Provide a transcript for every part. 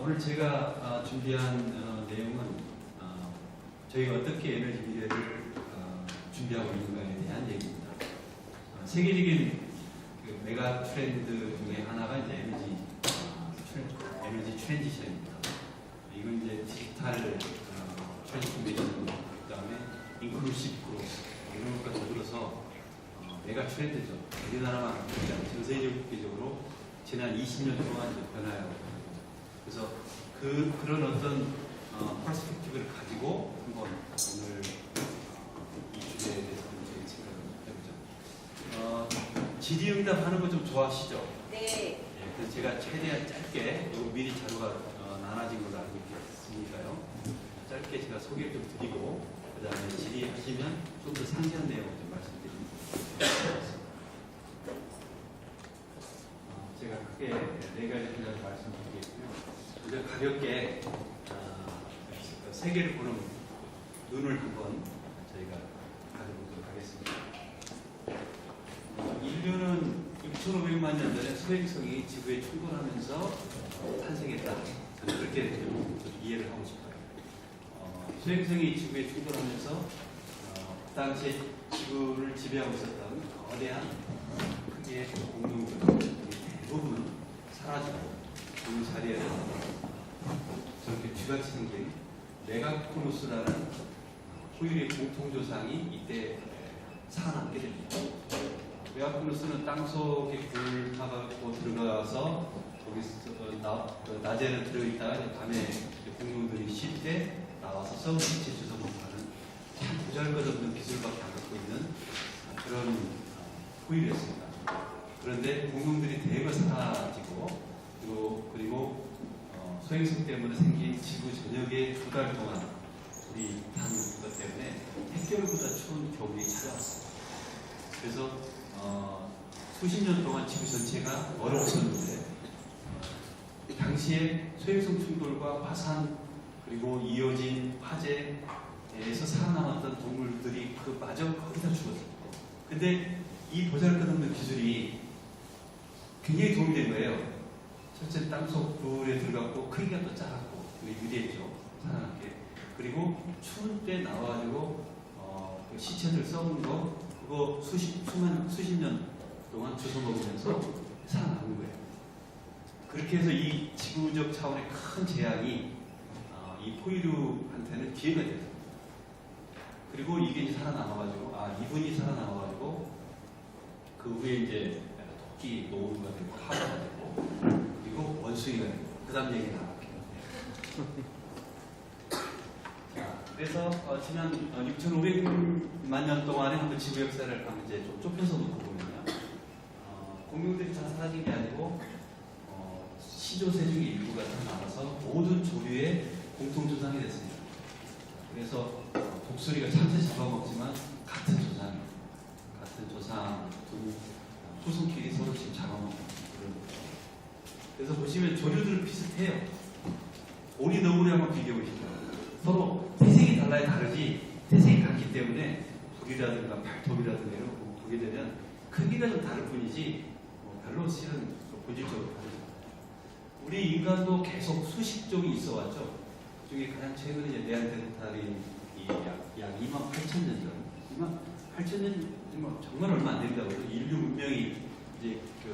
오늘 제가 준비한 내용은 저희가 어떻게 에너지 미래를 준비하고 있는가에 대한 얘기입니다. 세계적인 그 메가 트렌드 중에 하나가 이제 에너지 트랜지션입니다. 이건 이제 디지털 트랜스포메이션, 그다음에 인클루시브 그로스 이런 것과 더불어서 메가 트렌드죠. 우리나라만 아니라 전 세계적으로 지난 20년 동안 변화하고 있습니다. 그래서 그런 어떤 퍼스펙티브를 가지고 한번 오늘 이 주제에 대해서 생각을 해보죠. 질의응답하는 거 좀 좋아하시죠? 네. 그래서 제가 최대한 짧게, 미리 자료가 나눠진 걸로 알고 있으니까요. 짧게 제가 소개를 좀 드리고, 그 다음에 질의하시면 좀 더 상세한 내용을 좀 말씀드립니다. 제가 크게 네 가지 분야를 말씀드리겠고요. 먼저 가볍게 세계를 보는 눈을 한번 저희가 가져보도록 하겠습니다. 인류는 6,500만 년 전에 소행성이 지구에 출근하면서 탄생했다. 저는 그렇게 좀 이해를 하고 싶어요. 소행성이 지구에 출근하면서 그 당시에 지구를 지배하고 있었던 거대한 크기의 공룡들 대부분은 사라지고 그 자리에 저렇게 쥐같이 생긴 메가크로스라는 호유의 공통조상이 이때 살아남게 됩니다. 메가크로스는 땅속에 굴하고 들어가서 거기서 낮에는 들어있다가 밤에 공룡들이 쉴 때 나와서 썩은빛의 주석을 하는 참 보잘것없는 기술밖에 안 갖고 있는 그런 호유였습니다. 그런데 공룡들이 대거 사라지고 그리고 소행성 때문에 생긴 지구 전역에 2달 동안 우리 단 것 때문에 핵겨울보다 추운 겨울이 찾아왔습니다. 그래서 수십 년 동안 지구 전체가 얼어붙었는데 당시에 소행성 충돌과 화산 그리고 이어진 화재에서 살아남았던 동물들이 마저 거의 다 죽었습니다. 근데 이 보잘것없는 기술이 굉장히 도움이 된 거예요. 첫째, 땅속 불에 들어갔고 크기가 또 작았고 유리했죠. 살아남게. 그리고 추운 때 나와가지고 그 시체들 썩은 거 그거 수십 년 동안 주워 먹으면서 살아남은 거예요. 그렇게 해서 이 지구적 차원의 큰 재앙이 이 포유류한테는 기회가 됐습니다. 그리고 이게 이제 살아남아가지고 이분이 살아남아가지고 그 후에 이제 토끼 노루가 되고 하마가 되고 그리고 원숭이가 되고 그 다음 얘기가 나왔겠네요. 자, 그래서 지난 6,500만 년 동안의 한번 지구 역사를 한번 이제 좀 좁혀서 놓고 보면요. 공룡들이 다 사라진 게 아니고 시조새 중에 일부가 다 나와서 모든 조류의 공통조상이 됐습니다. 그래서 독수리가 참새 잡아먹지만 같은 조상이에요. 같은 조상 두 후손끼리 서로 지금 잡아먹는 그런 거죠. 그래서 보시면 조류들은 비슷해요. 오리 너구리 한번 비교해 보시죠. 서로 태생이 달라야 다르지 태생이 같기 때문에 불이라든가 발톱이라든가 이런 거 보게 되면 크기가 좀 다를 뿐이지 별로 실은 본질적으로 다르죠. 우리 인간도 계속 수십 종이 있어 왔죠. 그 중에 가장 최근에 이제 네안데르탈인이 약 28,000년 전, 28,000년 정말 얼마 안 된다고 해서 인류 문명이 이제 그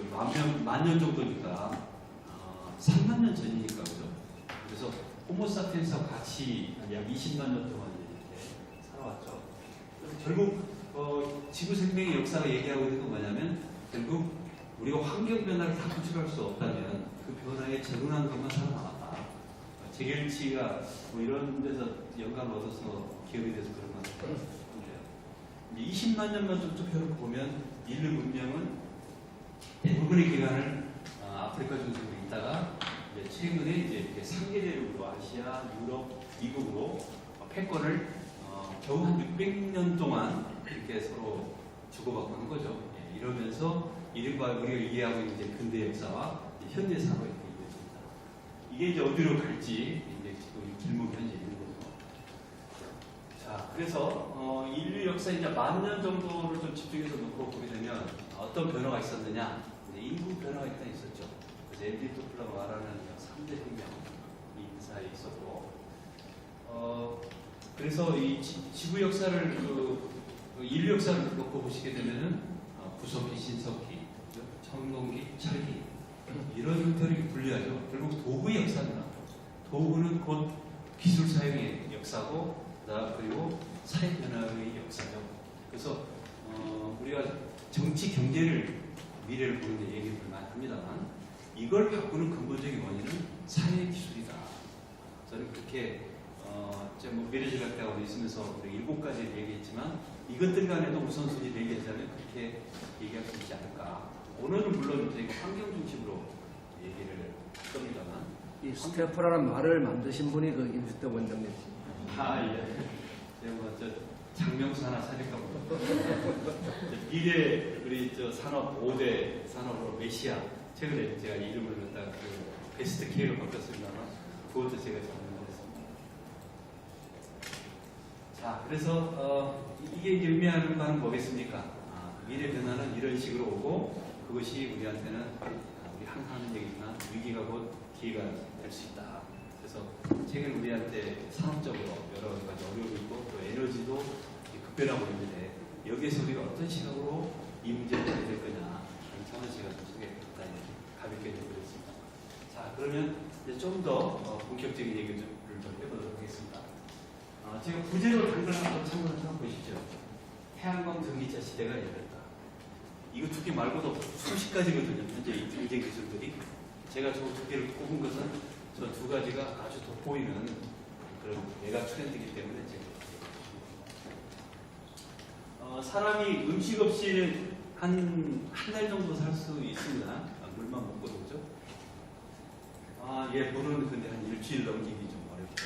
만 년 정도니까 3만 년 전이니까 그죠. 그래서 호모사피엔스와 같이 약 20만 년 동안 이렇게 살아왔죠. 그래서 결국 지구 생명의 역사가 얘기하고 있는 건 뭐냐면 결국 우리가 환경 변화를 다 구축할 수 없다면 그 변화에 적응한 것만 살아남았다. 재결치가 뭐 이런 데서 영감을 얻어서 기업이 돼서 그런 것 같아요. 20만 년만 좀 좁혀놓고 보면 인류 문명은 대부분의 기간을 아프리카 중심으로 있다가 이제 최근에 이제 이렇게 3개 대륙으로 아시아, 유럽, 미국으로 패권을 겨우 한 600년 동안 이렇게 서로 주고받고 한 거죠. 이러면서 이른바 우리가 이해하고 있는 이제 근대 역사와 현대사로 이렇게 이루어집니다. 이게 이제 어디로 갈지 이제 지금 길목이 현재 있는 거죠. 자, 그래서 인류 역사 이제 10,000년 정도를 좀 집중해서 놓고 보게 되면 어떤 변화가 있었느냐? 인구 변화가 일단 있었죠. 그래서 앤디 토플러가 말하는 3대 혁명, 그래서 이 지구 역사를 그 인류 역사를 놓고 보시게 되면은 구석기, 신석기, 청동기, 철기 이런 형태로 분류하죠. 결국 도구의 역사입니다. 도구는 곧 기술 사용의 역사고, 그리고 사회 변화의 역사죠. 그래서 우리가 정치 경제를 미래를 보는데 얘기를 많이 합니다만, 이걸 바꾸는 근본적인 원인은 사회 기술이다. 저는 그렇게 제가 뭐 미래지각대학원에 있으면서 우리 7가지를 얘기했지만, 이것들 간에도 우선순위를 얘기하자면 그렇게 얘기할 수 있지 않을까. 오늘은 물론 저희가 환경 중심으로 얘기를 할 겁니다만, 이 스태프라는 말을 만드신 분이 그 임수태 원장님. 예. 제가 뭐저 장명수 하나 살릴까 보다. 미래 우리 저 산업 5대 산업으로 메시아, 최근에 제가 이름을 갖다가 그 베스트 K로 바꿨습니다만, 그것도 제가 작성했습니다. 자, 그래서 이게 이제 의미하는 바는 뭐겠습니까? 미래 변화는 이런 식으로 오고, 그것이 우리한테는 우리 항상 하는 얘기지만 위기가 곧 기회가 될 수 있다. 그래서 최근 우리한테 산업적으로 여러 가지 어려움이 있고, 또 에너지도 급변하고 있는데, 여기에서 우리가 어떤 시각으로 이 문제를 해야 될 거냐, 저는 제가 좀 소개했다, 가볍게 해드렸습니다. 자, 그러면 이제 좀 더 본격적인 얘기를 좀 해보도록 하겠습니다. 제가 부제로 단글 한번 참고해서 보시죠. 태양광 전기차 시대가 열렸다. 이거 두 개 말고도 수십 가지거든요. 현재 이 경쟁 기술들이. 제가 저 두 개를 꼽은 것은 저 두 가지가 아주 돋보이는 그런 메가 트렌드이기 때문에 제가 사람이 음식 없이 한 달 정도 살 수 있습니다. 물만 먹고도 그죠? 예, 물은 근데 한 일주일 넘기기 좀 어렵죠.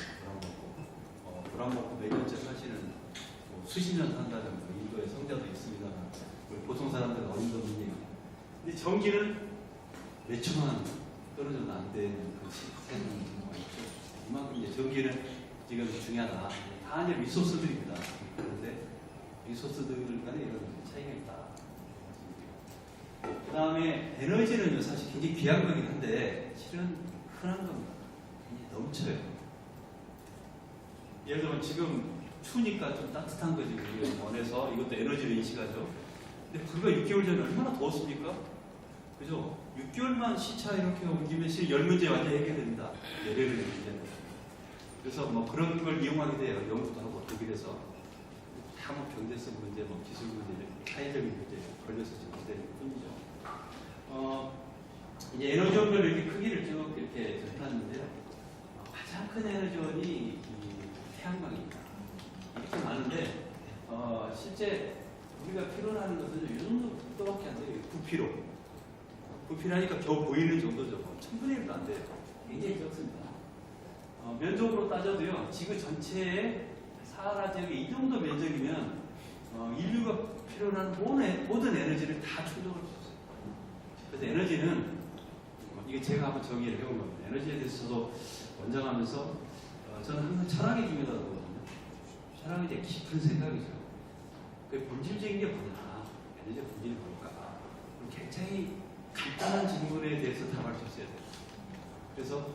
불안 먹고 몇 년째 사시는 뭐 수십 년 산다는 인도의 성자도 있습니다만, 보통 사람들은 어림없는 얘기예요. 근데 전기는 몇 초만 떨어져도 안 되는 그 시스템이 있죠. 이만큼 이제 전기는 지금 중요하다. 다 이제 리소스들입니다. 그런데 리소스들 간에 이런 차이가 있다. 그 다음에 에너지는 사실 굉장히 귀한 거긴 한데, 실은 흔한 겁니다. 굉장히 넘쳐요. 예를 들면 지금 추우니까 좀 따뜻한 거지 우리가 원해서 이것도 에너지를 인식하죠. 근데 불과 6개월 전에 얼마나 더웠습니까? 그죠? 6개월만 시차 이렇게 옮기면 실 열 문제 완전 해결됩니다. 열애를 문제는. 그래서 뭐 그런 걸 이용하게 돼요. 연구도 하고 독일에서 산업 경제성 문제, 뭐 기술 문제, 사회적인 문제 걸려서 지금 기다리는 뿐이죠. 이제 에너지원별 이렇게 크기를 쭉 이렇게 해놨는데요. 가장 큰 에너지원이 이 태양광입니다. 이렇게 많은데 실제 우리가 필요로 하는 것은 이 정도밖에 안 돼요. 9kg. 부피라니까 겨우 보이는 정도죠. 1000분의 1도 안 돼요. 굉장히 적습니다. 면적으로 따져도요, 지구 전체의 사하라 지역의 이 정도 면적이면 인류가 필요로 하는 모든 에너지를 다 충족할 수 있어요. 그래서 에너지는, 이게 제가 한번 정의를 해본 겁니다. 에너지에 대해서 저도 원장하면서 저는 항상 철학이 중요하다고 보거든요. 철학이 되게 깊은 생각이죠. 그 본질적인 게 뭐냐, 에너지의 본질이 뭘까. 굉장히 간단한 질문에 대해서 답할 수 있어야 돼요. 그래서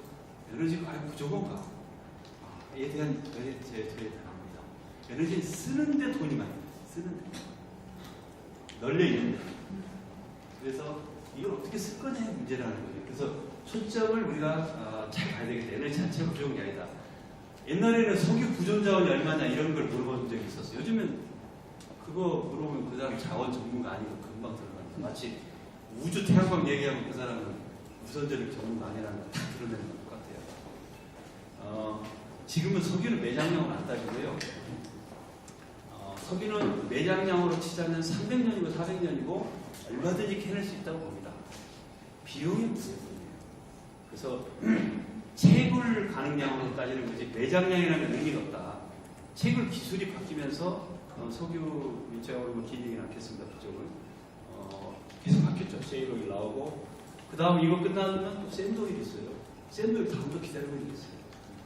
에너지가 과연 부족한가? 에 대한 저의 답입니다. 에너지는 쓰는데 돈이 많아요. 쓰는데. 널려있는데. 그래서 이걸 어떻게 쓸 거냐의 문제라는 거죠. 그래서 초점을 우리가 잘 봐야 되겠다. 에너지 자체가 부족한 게 아니다. 옛날에는 석유 구존 자원이 얼마냐 이런 걸 물어본 적이 있었어요. 요즘은 그거 물어보면 그 사람 자원 전문가 아니고 금방 들어가는 거. 마치 우주 태양광 얘기하면 그 사람은 우선전력 전문가 아니라는 걸 다 드러내는 것 같아요. 지금은 석유는 매장량으로 안 따지고요. 석유는 매장량으로 치자면 300년이고 400년이고 얼마든지 캐낼 수 있다고 봅니다. 비용이 무슨 돈이에요. 그래서 채굴 가능량으로 따지는 거지 매장량이라는 의미가 없다. 채굴 기술이 바뀌면서 석유 제가 오늘 긴 얘기는 않겠습니다. 그쪽은 계속 바뀌었죠. 셰일오일 나오고 그 다음 이거 끝나면 또 샌드오일이 있어요. 샌드오일 다음도 기다리고 있어요.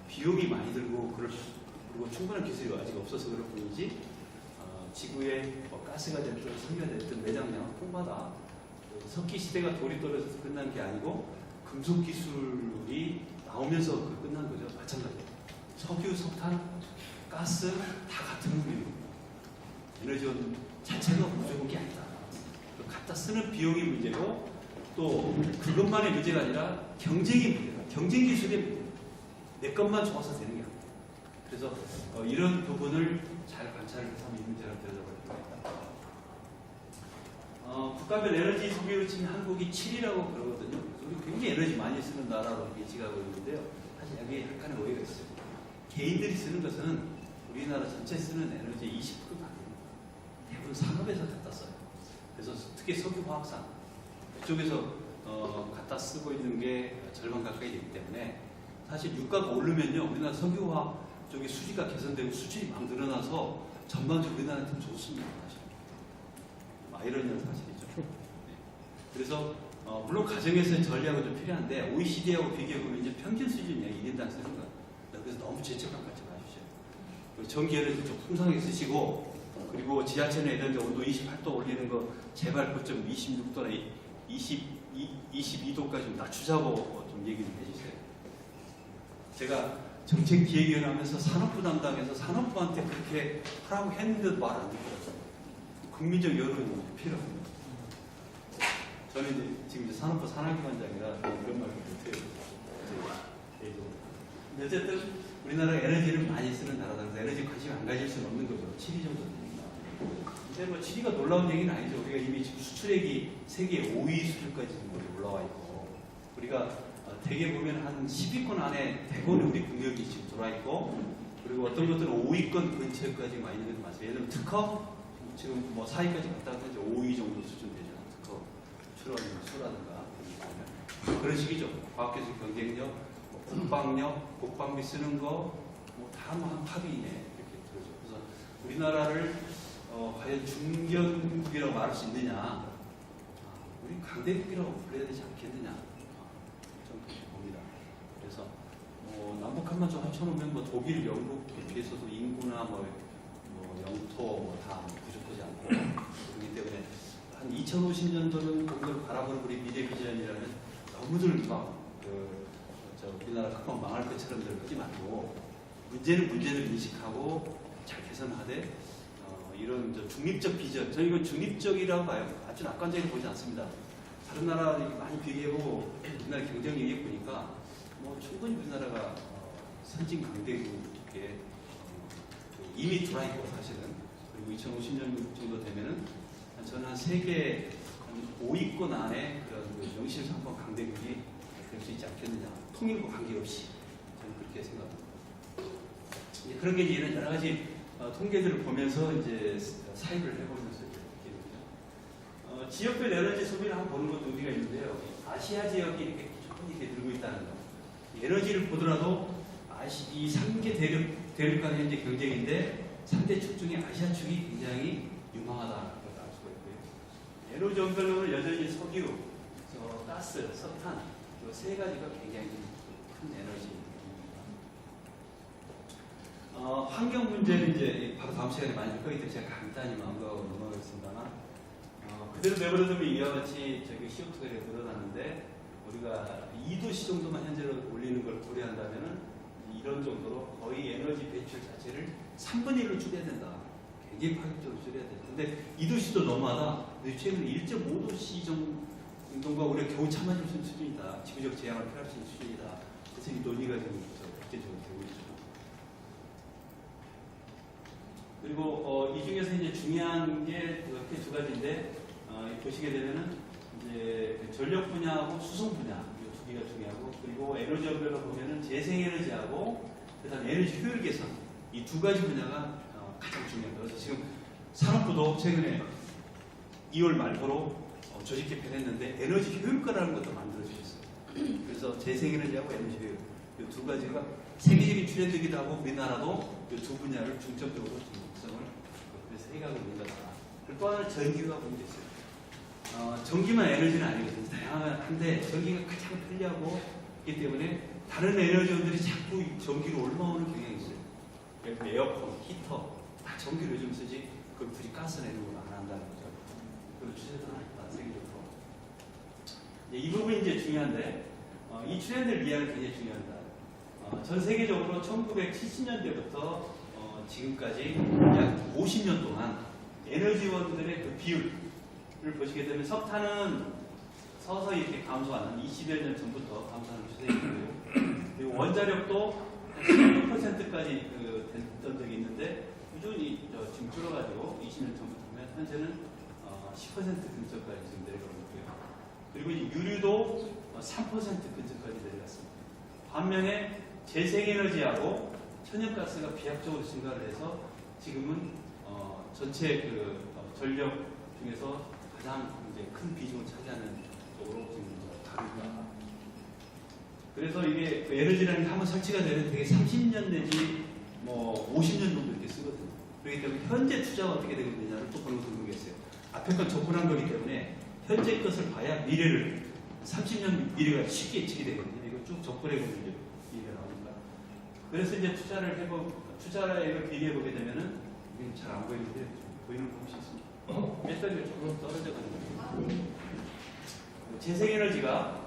비용이 많이 들고 그리고 충분한 기술이 아직 없어서 그럴 뿐이지 지구에 가스가 됐든 석유가 됐든 매장량 풍부하다. 석기 시대가 돌이 떨어져서 끝난 게 아니고 금속 기술이 나오면서 끝난 거죠. 마찬가지예요. 석유, 석탄 가스 다 같은 의미입니다. 에너지원 자체가 무조건 게 아니다. 갖다 쓰는 비용이 문제고 또 그것만의 문제가 아니라 경쟁이 문제다. 경쟁 기술의 문제다. 내 것만 좋아서 되는 게 아니다. 그래서 이런 부분을 잘 관찰해서 이 문제를 들여다보겠습니다. 국가별 에너지 소비로 치면 한국이 7위라고 그러거든요. 우리 굉장히 에너지 많이 쓰는 나라로 지각하고 있는데요. 사실 여기에 약간의 오해가 있어요. 개인들이 쓰는 것은 우리나라 전체 쓰는 에너지의 20%가 아닙니다. 대부분 산업에서 갖다 써요. 그래서 특히 석유화학산 그쪽에서 갖다 쓰고 있는 게 절반 가까이 되기 때문에 사실 유가가 오르면요. 우리나라 석유화학 쪽의 수지가 개선되고 수출이 막 늘어나서 전반적으로 우리나라한테 좋습니다. 사실. 이런 사실이죠. 네. 그래서 물론 가정에서의 전략은 좀 필요한데 OECD하고 비교해보면 이제 평균 수준이에요. 1인당 쓰는 거. 그래서 너무 죄책감 갖지 마십시오. 전기에는 좀 풍성하게 쓰시고 그리고 지하철에는 온도 28도 올리는 거 제발 좀 26도나 22도까지 좀 낮추자고 좀 얘기 좀 해주세요. 제가 정책기획위원 하면서 산업부 담당해서 산업부한테 그렇게 하라고 했는데도 말 안 듣더라고요. 국민적 여론이 필요합니다. 저는 이제 지금 산업부 산하기관장이라 이런 말을 못해요. 어쨌든 우리나라가 에너지를 많이 쓰는 나라라서 에너지 관심 안 가질 수는 없는 거죠. 7위 정도 됩니다. 근데 뭐 7위가 놀라운 얘기는 아니죠. 우리가 이미 지금 수출액이 세계 5위 수준까지 지금 올라와 있고 우리가 대개 보면 한 10위권 안에 대부분 우리 국력이 지금 들어와 있고 그리고 어떤 것들은 5위권 근처까지 와 있는 것도 많아요. 예를 들면 특허 지금 뭐 4위까지 갔다 가면 이제 5위 정도 수준 되죠. 특허 출원이나 수라든가 그런 식이죠. 과학기술 경쟁력, 국방력, 국방비 쓰는 거 뭐 다 뭐 한 8위네 이렇게 들어죠. 그래서 우리나라를 과연 중견국이라고 말할 수 있느냐? 우리 강대국이라고 불러야 되지 않겠느냐? 저는 그렇게 봅니다. 그래서 남북한만 좀 합쳐놓으면 뭐 독일, 영국 비해서도 인구나 뭐 영토 다 부족하지 않고 그렇기 때문에 한 2050년도는 그걸 바라보는 우리 미래 비전이라면 너무들 막 우리나라 금방 망할 것처럼들 하지 말고 문제를 인식하고 잘 개선하되 이런 중립적 비전, 저는 이건 중립적이라고 봐요. 아주 낙관적으로 보지 않습니다. 다른 나라 많이 비교해보고 우리나라 경쟁 얘기 보니까 뭐 충분히 우리나라가 선진 강대국에 이미 들어와 있고 사실은 그리고 2050년 정도 되면은 저는 한 세계 5위권 안에 그런 명실상부한 강대국이 될 수 있지 않겠느냐. 통일과 관계없이 저는 그렇게 생각합니다. 이제 그런 게 이제 여러 가지 통계들을 보면서 이제 사유를 해보면서 느끼거든요. 지역별 에너지 소비를 한번 보는 것도 의미가 있는데요. 아시아 지역이 이렇게 조금 이렇게 늘고 있다는 거. 에너지를 보더라도 이 3개 대륙 간의 현재 경쟁인데 3대 축 중에 아시아 축이 굉장히 유망하다는 걸 알 수가 있고요. 에너지 원별로는 여전히 석유, 가스, 석탄 이 세 가지가 굉장히 큰 에너지입니다. 환경 문제는 이제 바로 다음 시간에 많이 할 거기 때문에 제가 간단히 마음가고 넘어가겠습니다만 그대로 내버려두면 이와 같이 CO2가 늘어나는데 우리가 2도씨 정도만 현재로 올리는 걸 고려한다면은 이런 정도로 거의 에너지 배출 자체를 3분의 1로 줄여야 된다. 굉장히 파격적으로 줄여야 된다. 근데 2도씨도 너무하다. 최근에 1.5도씨 정도가 우리가 겨우 참아줄 수 있는 수준이다. 지구적 재앙을 피할 수 있는 수준이다. 그래서 이 논의가 지금 국제적으로 되고 있죠. 그리고 이 중에서 이제 중요한 게 이렇게 두 가지인데 보시게 되면은 이제 전력 분야하고 수송 분야 이 두 개가 중요하고 그리고 에너지 원별로 보면은 재생에너지하고 그다음 에너지 효율 개선 이 두 가지 분야가 가장 중요합니다. 그래서 지금 산업부도 최근에 2월 말고로 조직 개편을 했는데 에너지 효율과라는 것도 만들어 주셨어요. 그래서 재생에너지하고 에너지 효율 이 두 가지가 세계적인 트렌드이기도 하고 우리나라도 이 두 분야를 중점적으로 중점성을 그래서 해가고 있는 거다. 그리고 또 하나 전기가 문제 있어요. 전기만 에너지는 아니거든요. 다양한데 전기가 가장 편리하고 있기 때문에 다른 에너지원들이 자꾸 전기로 올라오는 경향이 있어요. 에어컨, 히터 다 전기를 요즘 쓰지 그걸 굳이 가스 내는 걸 안 한다는 거죠. 그런 추세도 아니다. 세계적으로. 이 부분이 이제 중요한데 이 트렌드를 이해하는 게 굉장히 중요합니다. 전 세계적으로 1970년대부터 지금까지 약 50년 동안 에너지원들의 그 비율을 보시게 되면 석탄은 서서히 이렇게 감소하는 20여 년 전부터 감소하는 추세이고요. 그리고 원자력도 16%까지 됐던 적이 있는데 꾸준히 지금 줄어가지고 20년 전부터 보면 현재는 10% 근처까지 지금 내려가고 있고요. 그리고 이제 유류도 3% 근처까지 내려갔습니다. 반면에 재생에너지하고 천연가스가 비약적으로 증가를 해서 지금은 전체 전력 중에서 가장 이제 큰 비중을 차지하는 쪽으로 지금 가고 있다. 그래서 이게 에너지라는 게 한번 설치가 되면 되게 30년 내지 50년 정도 이렇게 쓰거든요. 그렇기 때문에 현재 투자가 어떻게 되고 있느냐를 또 보는 것도 모르겠어요. 앞에 건 접근한 거기 때문에 현재 것을 봐야 미래를 30년 미래가 쉽게 예측이 되거든요. 이거 쭉 접근해 보면 이제 이해가 나오니까. 그래서 이제 투자를 비교해 보게 되면은 이게 잘 안 보이는데 보이는 거 혹시 있습니까? 배터리가 조금 떨어져 가는 거예요. 재생에너지가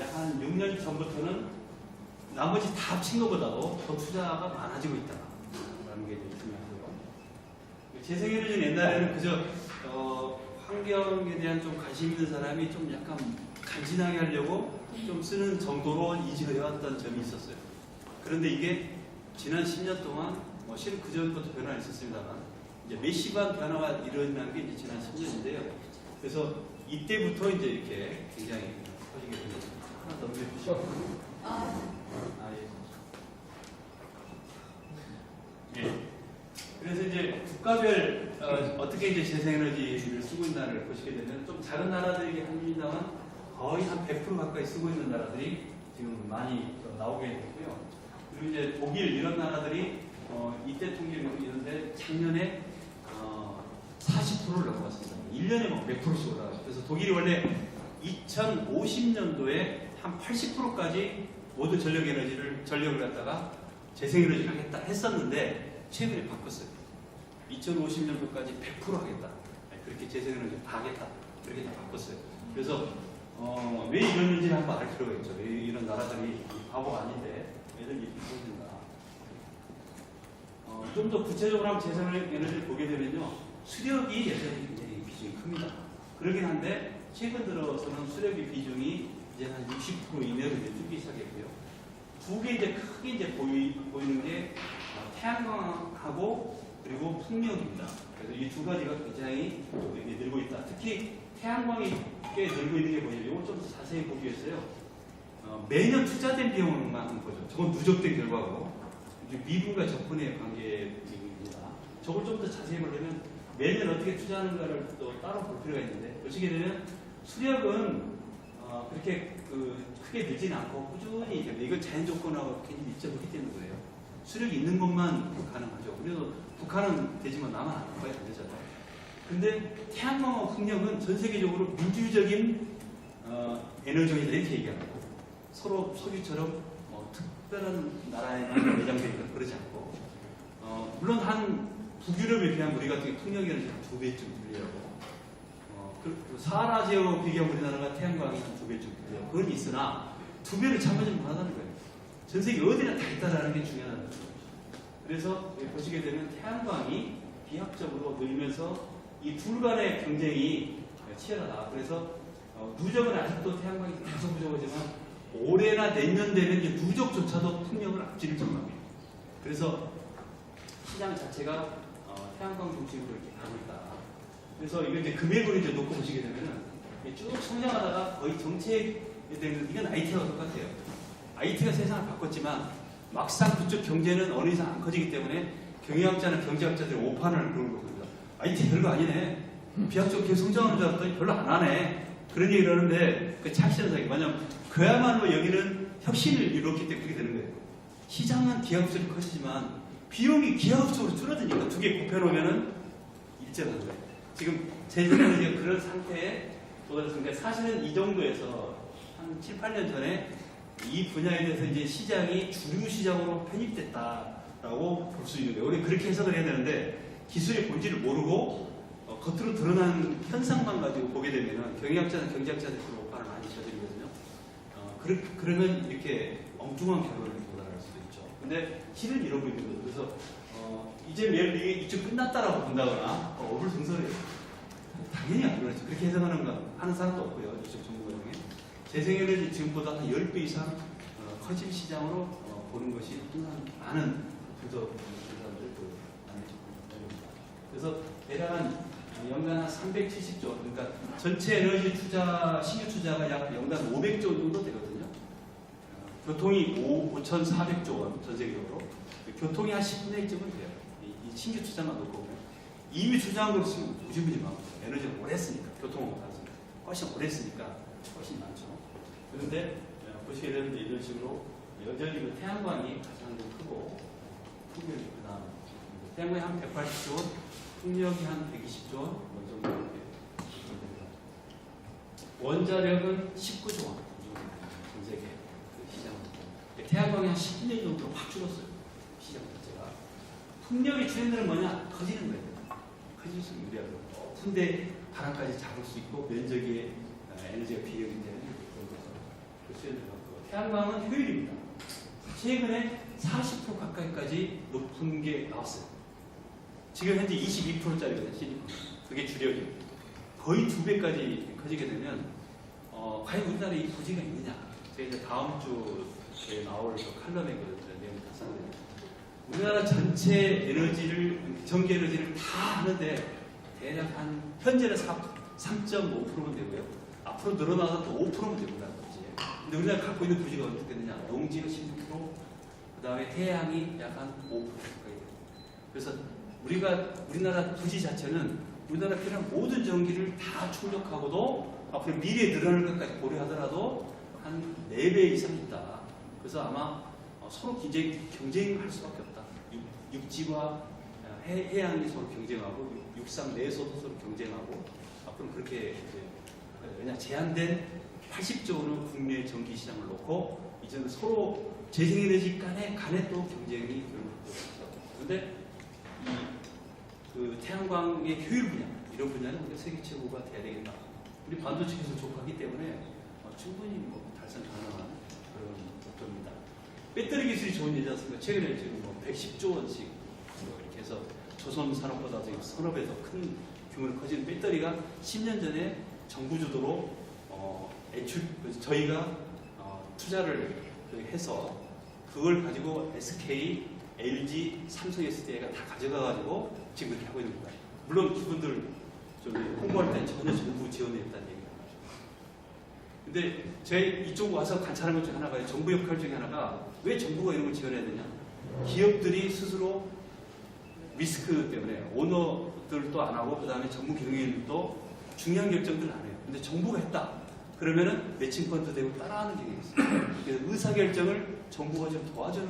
약 한 6년 전부터는 나머지 다 합친 것보다도 더 투자가 많아지고 있다라는 게 이제 중요하고요. 재생에너지는 옛날에는 그저 환경에 대한 좀 관심 있는 사람이 좀 약간 간지나게 하려고 좀 쓰는 정도로 이지해왔던 점이 있었어요. 그런데 이게 지난 10년 동안 실은 그 전부터 변화가 있었습니다만 이제 메시브한 변화가 일어난 게 이제 지난 10년인데요. 그래서 이때부터 이제 이렇게 굉장히 커지게 된 거죠. 하나 더 올려주시죠. 예. 그래서 이제 국가별 어떻게 이제 재생에너지를 쓰고 있나를 보시게 되면 좀 다른 나라들이 합니다만 거의 한 100% 가까이 쓰고 있는 나라들이 지금 많이 나오게 됐고요. 그리고 이제 독일 이런 나라들이 이때 통계를 이런데 작년에 40%를 넘어갔습니다. 1년에 막 100%씩 올라가요. 그래서 독일이 원래 2050년도에 한 80%까지 모든 전력을 갖다가 재생에너지를 하겠다 했었는데 최근에 바꿨어요. 2050년도까지 100% 하겠다. 그렇게 재생에너지 다 하겠다. 그렇게 다 바꿨어요. 그래서 왜 이러는지를 한번 알 필요가 있죠. 이런 나라들이 바보가 아닌데 애들 이렇게 보여준다. 좀 더 구체적으로 한번 재생에너지를 보게 되면요. 수력이 여전히 굉장히 비중이 큽니다. 그러긴 한데 최근 들어서는 수력의 비중이 이제 한 60% 이내로 이제 줄기 시작했고요. 두 개 이제 크게 이제 보이는 게 태양광하고 그리고 풍력입니다. 그래서 이 두 가지가 굉장히 늘고 있다. 특히 태양광이 꽤 늘고 있는 게 뭐냐면 이걸 좀 자세히 보기 위해서요. 매년 투자된 비용만 보죠. 저건 누적된 결과고 미분과 적분의 관계입니다. 저걸 좀 더 자세히 보려면 매년 어떻게 투자하는가를 또 따로 볼 필요가 있는데 보시게 되면 수력은 그렇게 크게 늘지는 않고 꾸준히 이건 자연 조건하고 굉장히 밀접하기 때문에 그래요. 수력이 있는 것만 가능하죠. 그래서 북한은 되지만 남은 안 되잖아요. 근데 태양광과 풍력은 전 세계적으로 민주적인 에너지원이다 이렇게 얘기합니다. 서로 석유처럼 특별한 나라에만 매장되어 있는 그러지 않고 물론 한 북유럽에 비하면 우리 같은 게 풍력 에너지가 한 2배쯤 불리하고 사하라 지역하고 비교하면 우리나라가 태양광이 한 2배쯤 불리하고 그건 있으나 2배를 참아주지 못하는 거예요. 전 세계 어디나 다 있다라는 게 중요하다는 거죠. 그래서 보시게 되면 태양광이 비약적으로 늘면서 이 둘 간의 경쟁이 치열하다. 그래서 누적은 아직도 태양광이 계속 부족하지만 올해나 내년 되면 이제 누적조차도 풍력을 앞지를 전망해요. 그래서 시장 자체가 태양광 중심으로 이렇게 가고 있다. 그래서 이거 이제 금액으로 이제 놓고 보시게 되면은 쭉 성장하다가 거의 정체에 되는 이건 IT와 똑같아요. IT가 세상을 바꿨지만 막상 그쪽 경제는 어느 이상 안 커지기 때문에 경영학자나 경제학자들이 오판을 그런 겁니다. IT 별거 아니네. 비약적 계속 성장하는 줄 알았더니 별로 안 하네. 그런 얘기를 하는데 그 착실한 사기. 왜냐면 그야말로 여기는 혁신을 이뤘기 때문에 그렇게 되는 거예요. 시장은 기하급수로 커지지만 비용이 기하급수로 줄어드니까 두 개 곱해놓으면은 일정한 거예요. 지금 재생에너지가 그런 상태에 도달했으니까 사실은 이 정도에서 한 7, 8년 전에 이 분야에 대해서 이제 시장이 주류 시장으로 편입됐다라고 볼 수 있는 거예요. 우리 그렇게 해석을 해야 되는데 기술의 본질을 모르고 겉으로 드러난 현상만 가지고 보게 되면 경영학자나 경제학자들이 그런 오판을 많이 저지르거든요. 그러면 이렇게 엉뚱한 결론을 도달할 수도 있죠. 근데 실은 이러고 있는 거죠. 그래서 이제 매일 이게 이쪽 끝났다라고 본다거나 어불성설해요. 당연히 안 그렇죠. 그렇게 해석하는 건 하는 사람도 없고요. 이쪽 정부가 중에 재생에너지 지금보다 한 10배 이상 커질 시장으로 보는 것이 항상 많은 부서들을 그래서 대략 한 연간 한 370조, 그러니까 전체 에너지 투자, 신규 투자가 약 연간 500조 정도 되거든요. 교통이 5,400조 원 전 세계적으로. 교통이 한 10분의 1쯤은 돼요. 이 신규 투자만 놓고 보면. 이미 투자한 걸 지금 무지무지 많고, 에너지를 오래 했으니까, 교통은 못하니까. 훨씬 오래 했으니까 훨씬 많죠. 그런데 보시게 되면 이런 식으로 여전히 그 태양광이 가장 크고, 풍력이 그 다음. 태양광이 한 180조 원, 풍력이 한 120조 원, 뭐 정도 이렇게 됩니다. 원자력은 19조 원, 전 세계 그 시장은. 태양광이 한 10분의 1 정도로 확 줄었어요. 시장 자체가. 풍력의 트렌드는 뭐냐? 커지는 거예요. 커질수록 유리하고. 높은데 바람까지 잡을 수 있고, 면적의 에너지가 비력이 되는 그런 거죠. 그 트렌드가 같고. 태양광은 효율입니다. 최근에 40% 가까이까지 높은 게 나왔어요. 지금 현재 22%짜리거든요. 그게 주력이에요. 거의 2배까지 커지게 되면 과연 우리나라에 이 부지가 있느냐? 제가 이제 다음 주에 나올 그 칼럼에 그 내용이 다 써요. 우리나라 전체 에너지를, 전기 에너지를 다 하는데 대략 한 현재는 3.5%면 되고요. 앞으로 늘어나서 또 5%면 됩니다. 근데 우리나라 갖고 있는 부지가 어떻게 되느냐? 농지가 16%, 그 다음에 태양이 약 한 5% 가까이 돼요. 그래서 우리나라 부지 자체는 우리나라 필요한 모든 전기를 다 충족하고도 앞으로 미래에 늘어날 것까지 고려하더라도 한 4배 이상 있다. 그래서 아마 서로 경쟁할 수밖에 없다. 육지와 해양이 서로 경쟁하고 육상 내에서도 서로 경쟁하고 앞으로 그렇게 왜냐 제한된 80조 원의 국내 전기 시장을 놓고 이제는 서로 재생에너지 간에 또 경쟁이 그런데 그 태양광의 효율 분야 이런 분야는 우리가 세계 최고가 돼야 되겠다. 우리 반도체에서 족하기 때문에 충분히 달성 가능한 그런 목표입니다. 배터리 기술이 좋은 일이지 않습니까? 최근에 지금 110조 원씩 이렇게 해서 조선 산업보다 서너 배 더 큰 규모로 커지는 배터리가 10년 전에 정부 주도로 저희가 투자를 해서 그걸 가지고 SK, LG, 삼성 SDI가 다 가져가가지고 지금 이렇게 하고 있는 겁니다. 물론 그분들 좀 홍보할 때 전혀 정부 지원이 없다는 얘기가 나죠. 근데 제 이쪽 와서 관찰한 것 중에 하나가 정부 역할 중에 하나가 왜 정부가 이런 걸 지원해야 되냐? 기업들이 스스로 리스크 때문에 오너들도 안 하고 그 다음에 정부 경영인도 중요한 결정들을 안 해요. 근데 정부가 했다. 그러면은 매칭 펀드 되고 따라하는 경향이 있어요. 그래서 의사결정을 정부가 좀 도와주는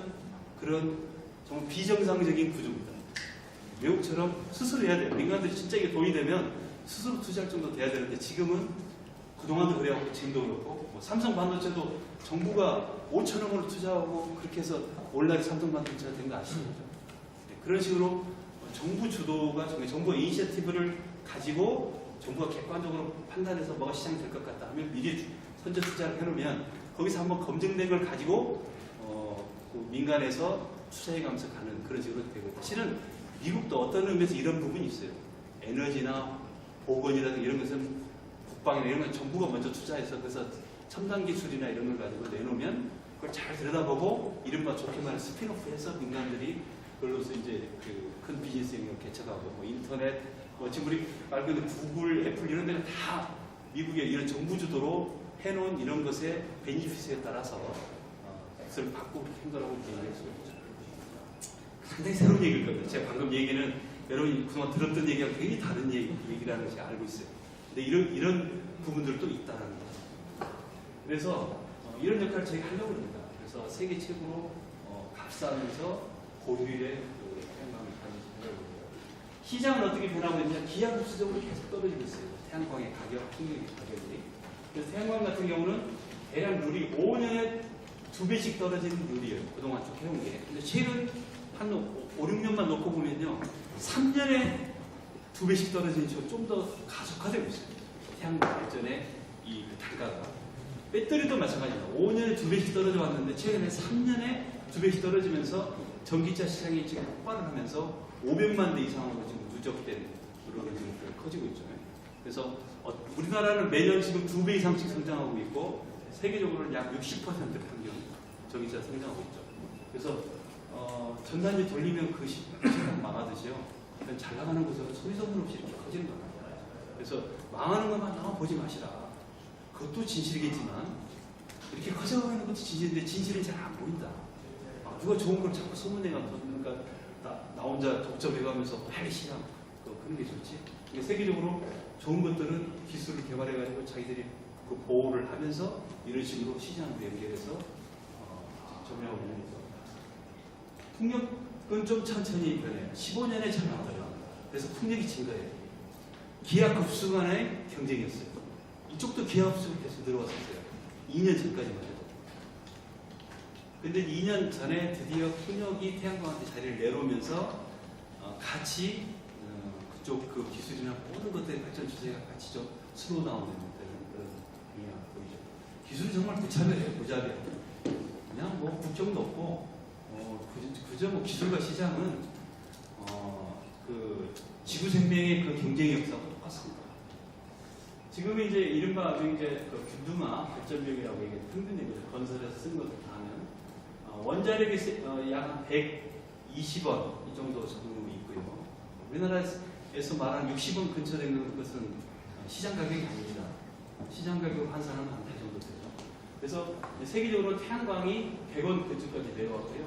그런 정말 비정상적인 구조입니다. 외국처럼 스스로 해야 돼요. 민간들이 진짜 이게 돈이 되면 스스로 투자할 정도 돼야 되는데 지금은 그동안도 그래왔고 지금도 그렇고 삼성 반도체도 정부가 5천억 원을 투자하고 그렇게 해서 오늘날 삼성 반도체가 된 거 아시죠? 네, 그런 식으로 정부 주도가 정부 이니셔티브를 가지고 정부가 객관적으로 판단해서 뭐가 시장이 될 것 같다 하면 미리 선제 투자를 해놓으면 거기서 한번 검증된 걸 가지고 그 민간에서 투자해가면서 가는 그런 식으로 되고 사실은 미국도 어떤 의미에서 이런 부분이 있어요. 에너지나 보건이라든가 이런 것은 국방이나 이런 건 정부가 먼저 투자해서 그래서 첨단 기술이나 이런 걸 가지고 내놓으면 그걸 잘 들여다보고 이른바 좋게 말하는 스피노프해서 민간들이 그걸로서 이제 그 큰 비즈니스 영역을 개척하고 인터넷 지금 우리 알고 있는 구글, 애플 이런 데는 다 미국의 이런 정부 주도로 해놓은 이런 것의 베니피스에 따라서 엑셀을 바꾸고 행동하고 얘기할 수 있죠. 상당히 새로운 얘기일 겁니다. 제가 방금 얘기는 여러분이 그동안 들었던 얘기랑 굉장히 다른 얘기라는 것을 알고 있어요. 근데 이런 부분들도 있다는 거죠. 그래서 이런 역할을 저희가 하려고 합니다. 그래서 세계 최고로 값싸면서 고효율의 태양광을 가지고 시장은 어떻게 변하고 있느냐? 기하급수적으로 계속 떨어지고 있어요. 태양광의 가격, 풍력의 가격이. 그래서 태양광 같은 경우는 대략 룰이 5년에 2배씩 떨어지는 룰이에요. 그동안 쭉 해온 게. 근데 최근 한 5, 6년만 놓고 보면요. 3년에 2배씩 떨어지는 식으로 좀 더 가속화되고 있어요. 태양광 발전의 이 단가가. 배터리도 마찬가지입니다. 5년에 2배씩 떨어져 왔는데 최근에 3년에 두 배씩 떨어지면서 전기차 시장이 지금 폭발을 하면서 500만 대 이상으로 지금 누적된 그런 지금 커지고 있죠. 그래서 우리나라는 매년 지금 2배 이상씩 성장하고 있고 세계적으로는 약 60% 평균 전기차 성장하고 있죠. 그래서 전단지 돌리면 그 시간 망하듯이요. 잘 나가는 곳은 소리소문 없이 이렇게 커지는 거예요. 그래서 망하는 것만 나와 보지 마시라. 그것도 진실이겠지만 이렇게 커져가고 있는 것도 진실인데 진실은 잘 안 보인다. 누가 좋은 걸 자꾸 소문내가면서 그러니까 나 혼자 독점해가면서 빨리 시장 그런 게 좋지. 세계적으로 좋은 것들은 기술을 개발해가지고 자기들이 그 보호를 하면서 이런 식으로 시장으로 연결해서 점유하고 있는 거죠. 풍력은 좀 천천히 변해요. 15년에 잘 나와요. 그래서 풍력이 증가해요. 기하 급수 간의 경쟁이었어요. 이쪽도 기하 급수가 계속 늘어왔었어요. 2년 전까지만 해도. 근데 2년 전에 드디어 풍력이 태양광한테 자리를 내놓으면서 같이 그쪽 그 기술이나 모든 것들의 발전 추세가 같이 좀 슬로우 다운되는 그런 경향이 보이죠. 기술이 정말 무차별해요. 무자비해요. 그냥 뭐 국경도 없고 그저 뭐 기술과 시장은 그 지구 생명의 그 경쟁 역사가 똑같습니다. 지금 이제 이른바 이제 그 균등화 발전력이라고 얘기해 평균적으로 건설에서 쓰는 것을 다 하면 원자력이 약 120원 이 정도 적용이 있고요. 우리나라에서 말하는 60원 근처 되는 것은 시장 가격이 아닙니다. 시장 가격 환산하면 한 달 정도 되죠. 그래서 세계적으로 태양광이 100원 근처까지 내려왔고요.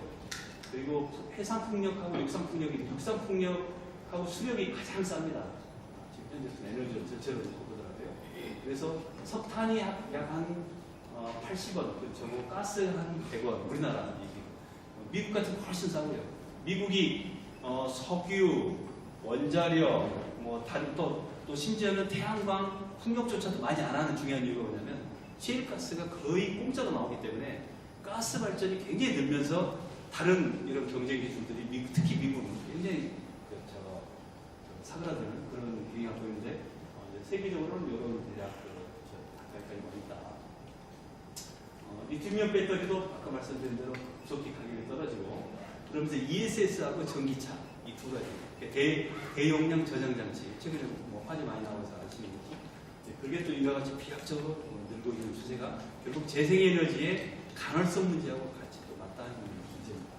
그리고 해상풍력하고 육상풍력하고 수력이 가장 쌉니다. 지금 현재 에너지 전체로 보더라고요. 그래서 석탄이 약 한 80원, 그렇죠. 가스 한 100원, 우리나라 얘기. 미국 같은 거 훨씬 싸고요. 미국이 석유, 원자력, 또 심지어는 태양광, 풍력조차도 많이 안 하는 중요한 이유가 뭐냐면 시일가스가 거의 공짜로 나오기 때문에 가스 발전이 굉장히 늘면서 다른 이런 경쟁 기술들이 특히 미국은 굉장히 사그라드는 그런 경향을 보이는데 세계적으로는 이런 대략 가까이까지 있다. 리튬이온 배터리도 아까 말씀드린 대로 급속히 가격이 떨어지고 그러면서 ESS하고 전기차 이 두 가지 대용량 저장 장치 최근에 뭐 화제 많이 나와서 아시는 거지. 그게 또 이와 같이 비약적으로 늘고 있는 추세가 결국 재생에너지의 간헐성 문제하고 같이 또 맞닿는 문제입니다.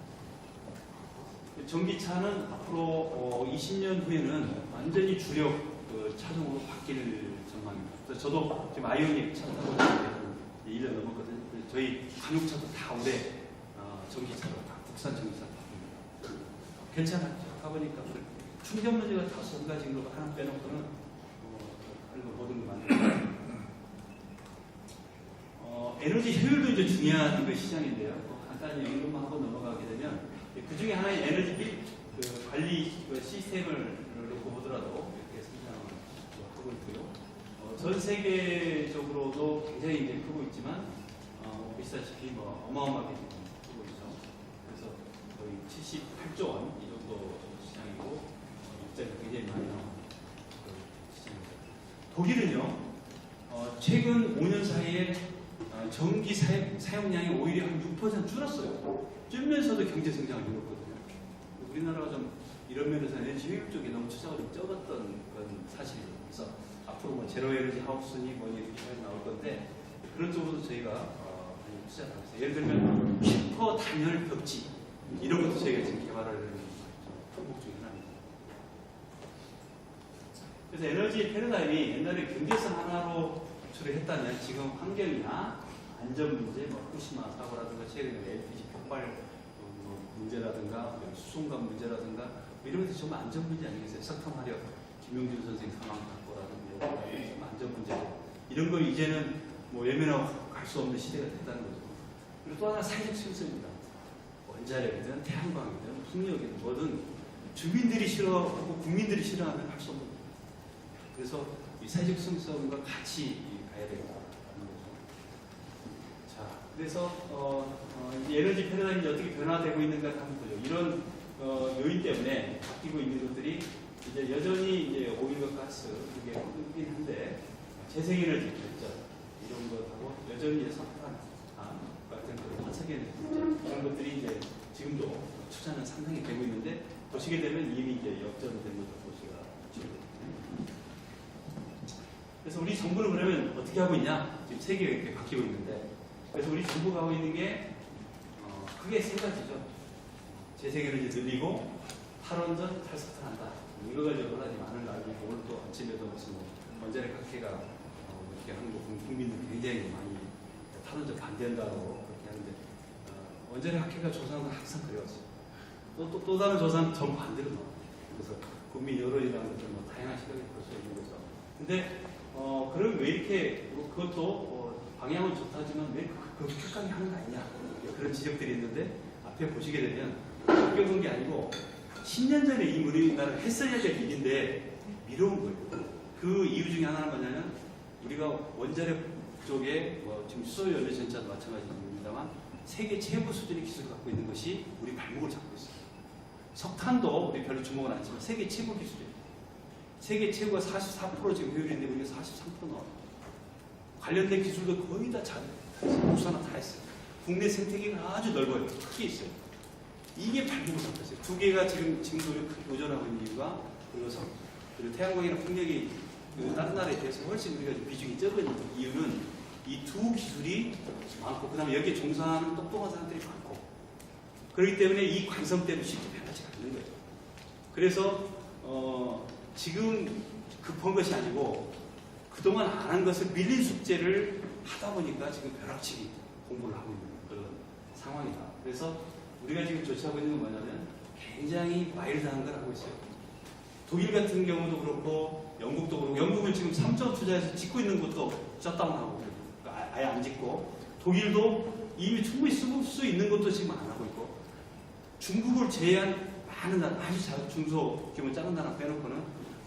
전기차는 앞으로 20년 후에는 완전히 주력 차종으로 바뀔 전망입니다. 그래서 저도 지금 아이오닉 차 타고 있는데 1년 넘었거든요. 저희 관용차도 다 올해 전기차로 다 국산 전기차 바뀝니다. 괜찮았죠. 가보니까 충전 문제가 다 쏟아진 거 하나 빼놓고는 모든 거 많아요. 에너지 효율도 이제 중요한 그 시장인데요. 간단히 이것만 하고 넘어가게 되면 그 중에 하나의 에너지 비 관리 시스템을 놓고 보더라도 이렇게 성장을 하고 있고요. 전 세계적으로도 굉장히 이제 크고 있지만 보시다시피 어마어마하게 크고 있죠. 그래서 거의 78조 원 이 정도 시장이고 입장이 굉장히 많이 나오는 시장입니다. 독일은요 최근 5년 사이에 전기 사용량이 오히려 한 6% 줄었어요. 줄면서도 경제 성장을 이뤘거든요. 우리나라가 좀 이런 면에서 에너지 효율 쪽에 너무 투자가 좀 적었던 건 사실이죠. 그래서 앞으로 뭐 제로 에너지 하우스니 뭐 이렇게 나올 건데 그런 쪽으로도 저희가 투자를 하고 있어요. 예를 들면 슈퍼 단열 벽지 이런 것도 저희가 지금 개발을 하는 품목 중에 하나입니다. 그래서 에너지 패러다임이 옛날에 경제성 하나로 처리했다면 지금 환경이나 안전 문제, 후쿠시마 사고라든가 최근에 LPG 폭발 문제라든가 수송관 문제라든가 이런 것들이 정말 안전 문제 아니겠어요? 석탄 화력, 김용준 선생님 사망 사고라든가 정말 안전 문제 이런 걸 이제는 뭐 외면하고 갈 수 없는 시대가 됐다는 거죠. 그리고 또 하나 사회적 순서입니다. 원자력이든 태양광이든 풍력이든 뭐든 주민들이 싫어하고 국민들이 싫어하면 할 수 없는 거죠. 그래서 이 사회적 순서과 같이 가야 되겠다는 거죠. 자, 그래서 에너지 패러다임이 어떻게 변화되고 있는가 한번 보죠. 이런 요인 때문에 바뀌고 있는 것들이 이제 여전히 이제 오일과 가스 그게 끊긴 한데 재생에너지 발전 이런 것하고 여전히 석탄, 같은 그 화석에 이런 것들이 이제 지금도 투자는 상당히 되고 있는데 보시게 되면 이미 이제 역전된 것도 보시가 지금. 그래서 우리 정부는 그러면 어떻게 하고 있냐? 지금 세계가 이렇게 바뀌고 있는데 그래서 우리 정부가 하고 있는 게 크게 세 가지죠. 재생에너지 늘리고 탈원전 탈석탄한다. 이거 가지고 하지 많은 거 알고 오늘 또 아침에도 무슨 원자력 학회가 이렇게 한국 국민들 굉장히 많이 탈원전 반대한다고 그렇게 하는데 원자력 학회가 조사하는 건 항상 그래왔어요. 또 다른 조사는 전 반대로 나와요. 그래서 국민 여론이라는 것들 뭐 다양한 시각을 볼 수 있는 거죠. 근데 그럼 왜 이렇게 그것도 방향은 좋다지만 왜 급격하게 하는 거 아니냐 그런 지적들이 있는데 앞에 보시게 되면 급격한 게 아니고 10년 전에 이 우리나라가 했어야 될 일인데 미뤄온 거예요. 그 이유 중에 하나는 뭐냐면 우리가 원자력 쪽에 지금 수소연료 전차도 마찬가지입니다만 세계 최고 수준의 기술을 갖고 있는 것이 우리 발목을 잡고 있어요. 석탄도 우리 별로 주목은 안 했지만 세계 최고 기술이에요. 세계 최고가 44% 지금 효율인데 우리가 43% 나와요. 관련된 기술도 거의 다 국산화 다 했어요. 국내 생태계가 아주 넓어요. 크게 있어요. 이게 발목을 잡고 있어요. 두 개가 지금도 크게 도전하고 있는 이유가 그리고 태양광이나 풍력이 다른 나라에 비해서 훨씬 우리가 비중이 적은 이유는 이 두 기술이 많고 그 다음에 여기에 종사하는 똑똑한 사람들이 많고 그렇기 때문에 이 관성 때문에 쉽게 변하지 않는 거죠. 그래서 지금 급한 것이 아니고 그동안 안 한 것을 밀린 숙제를 하다 보니까 지금 벼락치기 공부를 하고 있는 그런 상황이다. 그래서 우리가 지금 조치하고 있는 건 뭐냐면 굉장히 마일드한 걸 하고 있어요. 독일 같은 경우도 그렇고 영국도 그렇고 영국은 지금 3조 투자해서 짓고 있는 것도 셧다운하고 아예 안 짓고 독일도 이미 충분히 쓸 수 있는 것도 지금 안 하고 있고 중국을 제외한 많은 나라 아주 중소규모 작은 나라 빼놓고는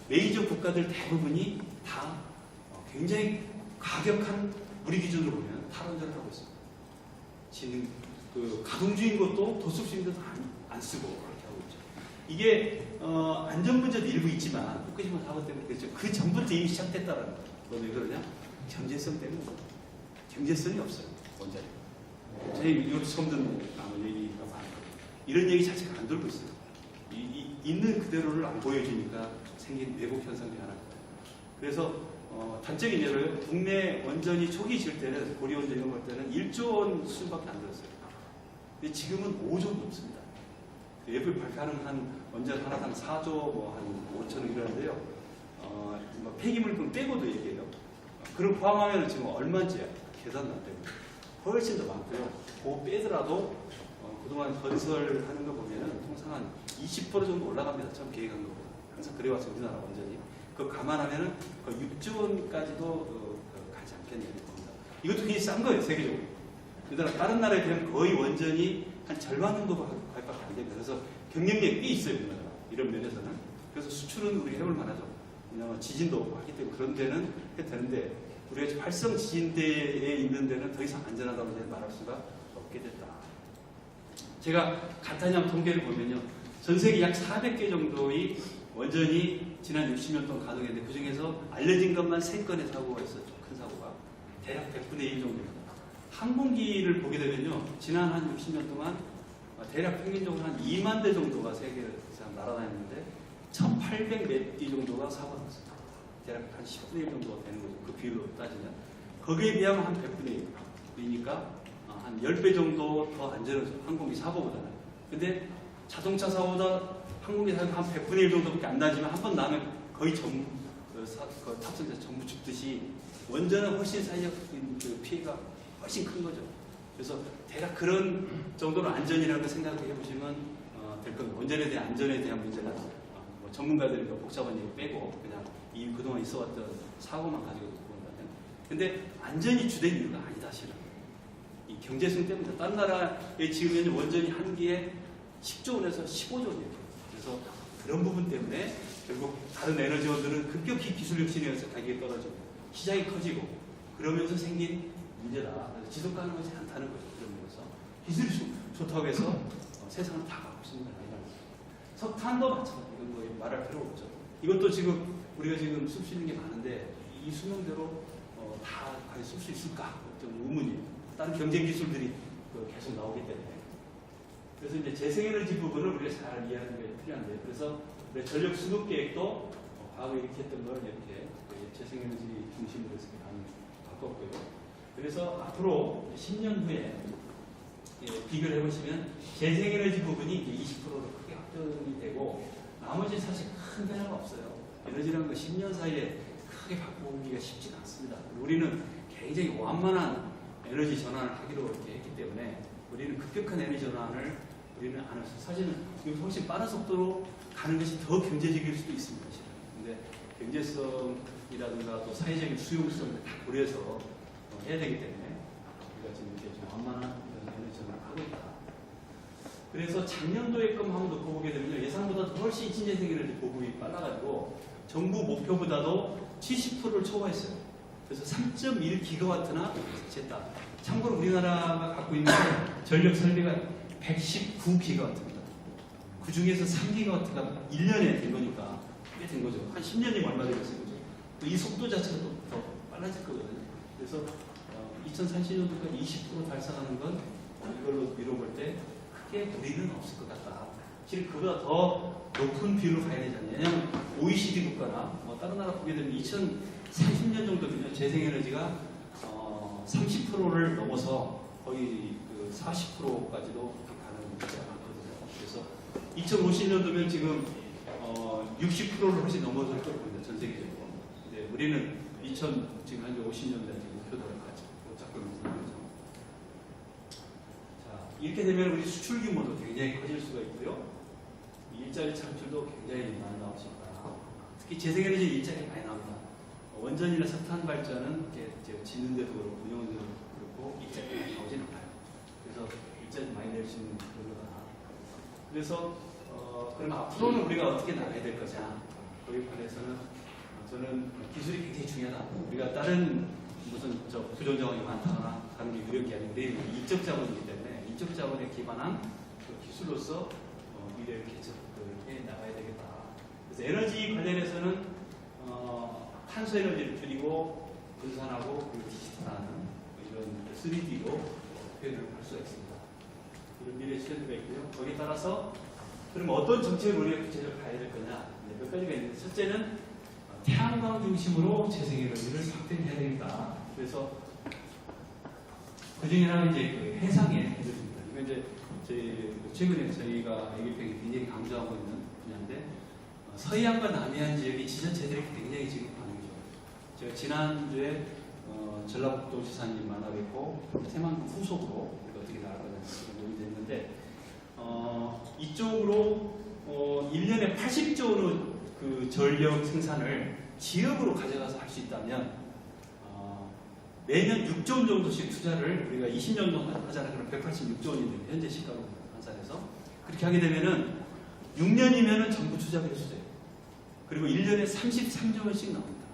메이저 국가들 대부분이 다 굉장히 가격한 우리 기준으로 보면 탈원전을 하고 있습니다. 지금 가동주인 것도 더 쓸 수 있는 데도 안 쓰고 그렇게 하고 있죠. 이게 안전 문제도 일부 있지만 후쿠시마 사고 때문에 그렇죠. 그 전부터 이미 시작됐다는 거예요. 왜 그러냐? 경제성 때문에 경제성이 없어요. 원자력. 저희 이거 처음 듣는 얘기가 많아요. 이런 얘기 자체가 안 돌고 있어요. 있는 그대로를 안 보여주니까 생긴 왜곡 현상 중 하나입니다. 그래서 단적인 예를 국내 원전이 초기 질 때는 고리 원전 이런 걸 때는 1조 원 수준밖에 안 들었어요. 근데 지금은 5조도 넘습니다. 외부 발표하는 한 원전 하나당 4조 한 5천억 이러는데요. 폐기물품 빼고도 얘기해요. 그럼 포함하면 지금 얼마인지 계산도 안 되고 훨씬 더 많고요. 그거 빼더라도 그동안 건설하는 거 보면은 통상 한 20% 정도 올라갑니다. 처음 계획한 거고 항상 그래왔어요. 우리나라 원전이. 그거 감안하면은 거의 6조 원까지도 가지 않겠냐는 겁니다. 이것도 굉장히 싼 거예요, 세계적으로. 그다음 다른 나라에 비하면 거의 원전이 한 절반 정도 갈 밖에 안 됩니다. 그래서 경쟁력이 꽤 있어요, 우리나라. 이런 면에서는. 그래서 수출은 우리 해볼 만하죠. 왜냐하면 지진도 없고 하기 때문에 그런 데는 해도 되는데 우리가 활성 지진대에 있는 데는 더 이상 안전하다고 말할 수가 없게 됐다. 제가 간단히 한번 통계를 보면요. 전 세계 약 400개 정도의 원전이 지난 60년 동안 가동했는데 그 중에서 알려진 것만 3건의 사고가 있었죠. 큰 사고가. 대략 100분의 1 정도입니다. 항공기를 보게 되면요. 지난 한 60년 동안 대략 평균적으로 한 2만 대 정도가 세계에서 날아다녔는데 1,800 몇 기 정도가 사고가 났습니다. 대략 한 10분의 1 정도 되는 거죠. 그 비율로 따지면. 거기에 비하면 한 100분의 1이니까 한 10배 정도 더 안전하죠. 항공기 사고보다는. 근데 자동차 사고보다 항공기 사고가 한 100분의 1 정도밖에 안 나지만 한 번 나면 거의 탑승자 전부 죽듯이 원전은 훨씬 사회적인 그 피해가 훨씬 큰 거죠. 그래서 대략 그런 정도로 안전이라고 생각해 보시면 될 겁니다. 원전에 대한 안전에 대한 문제는 전문가들이 복잡한 얘기 빼고 그냥 그동안 있어왔던 사고만 가지고 본다면. 근데 안전이 주된 이유가 아니다, 실은. 이 경제성 때문에. 다른 나라에 지금 현재 원전이 한 기에 10조 원에서 15조 원이에요. 그래서 그런 부분 때문에 결국 다른 에너지원들은 급격히 기술 혁신이어서 가격이 떨어지고 시장이 커지고 그러면서 생긴 문제다. 그래서 지속 가능하지 않다는 거죠. 그러면서 기술이 좋다고 해서 세상을 다 가고 있습니다. 석탄도 마찬가지. 이건 뭐 말할 필요가 없죠. 이것도 지금 우리가 지금 쓸 수 있는 게 많은데 이 수명대로 다 과연 쓸 수 있을까? 좀 의문이에요. 다른 경쟁 기술들이 계속 나오기 때문에. 그래서 이제 재생에너지 부분을 우리가 잘 이해하는 게 필요한데, 그래서 우리 전력 수급 계획도 과거에 이렇게 했던 걸 이렇게 재생에너지 중심으로 해서 바꿨고요. 그래서 앞으로 10년 후에 비교를 해보시면 재생에너지 부분이 20%로 크게 확정이 되고, 나머지 사실 큰 변화가 없어요. 에너지라는 거 10년 사이에 크게 바꾸기가 쉽지가 않습니다. 우리는 굉장히 완만한 에너지 전환을 하기로 이렇게 했기 때문에 우리는 급격한 에너지 전환을 우리는 안 해서 사실은 훨씬 빠른 속도로 가는 것이 더 경제적일 수도 있습니다. 근데 경제성이라든가 또 사회적인 수용성을 다 고려해서 해야 되기 때문에 우리가 지금 이렇게 좀 완만한 에너지 전환을 하고 있다. 그래서 작년도에 건 한번 놓고 보게 되면 예상보다 훨씬 신재생에너지 보급이 빨라가지고 정부 목표보다도 70%를 초과했어요. 그래서 3.1기가와트나 쟀다. 참고로 우리나라가 갖고 있는 전력 설비가 119기가와트입니다. 그 중에서 3기가와트가 1년에 된 거니까 꽤 된 거죠. 한 10년이면 얼마 되겠어요. 그죠? 이 속도 자체가 더 빨라질 거거든요. 그래서 2030년도까지 20% 달성하는 건 이걸로 미뤄볼 때 크게 무리는 없을 것 같다. 실은 그보다 더 높은 비율로 가야 되잖아요. 왜냐하면 OECD 국가나 다른 나라 보게 되면 2030년 정도면 재생에너지가 30%를 넘어서 거의 그 40%까지도 가는 경우가 많거든요. 그래서 2050년도면 지금 60%를 훨씬 넘어설 겁니다. 전 세계적으로. 근데 우리는 지금 한 50년대 지금 목표도를 잡고 있는 상황이죠. 자, 이렇게 되면 우리 수출 규모도 굉장히 커질 수가 있고요. 일자리 창출도 굉장히 많이 나올 수 있다. 특히 재생에너지 일자리 많이 나옵니다. 원전이나 석탄 발전은 이제 짓는 데도 그렇고 운영하는 데도 그렇고 일자리 많이 나오진 않아요. 그래서 일자리 많이 낼 수 있는 그런 거다. 그래서 그럼 앞으로는 우리가 어떻게 나가야 될 거냐? 거기에 관해서는 저는 기술이 굉장히 중요하다. 우리가 다른 무슨 부정자원이 많다거나 다른 게 유력이 아니고 우리는 인적 자본이기 때문에 인적 자본에 기반한 기술로서 미래를 개척해 나가야 되겠다. 그래서 에너지 관련해서는 탄소 에너지를 줄이고 분산하고 그리고 디지털하는 이런 3D로 표현을 할 수가 있습니다. 이런 미래 시대가 있고요. 거기에 따라서 그럼 어떤 정책을 우리가 구체적으로 가야 될 거냐? 몇 가지가 있는데 첫째는 태양광 중심으로 재생에너지를 확대해야 되겠다. 그래서 그중에 하나는 이제 그 해상의 에너지입니다. 이거 이제 최근에 저희가 ABP이 굉장히 강조하고 있는 분야인데 서해안과 남해안 지역이 지자체들이 굉장히 지금 반응이죠. 제가 지난주에 전라북도지사님 만나뵙고 태만금 후속으로 우리가 어떻게 나갈 거냐 논의 됐는데 이쪽으로 1년에 80조 원의 그 전력 생산을 지역으로 가져가서 할 수 있다면 매년 6조 원 정도씩 투자를 우리가 20년 정도 하잖아요. 그럼 186조 원이 됩니다. 현재 시가로 환산해서 그렇게 하게 되면은 6년이면은 정부 투자가 해주세요. 그리고 1년에 33조 원씩 나옵니다.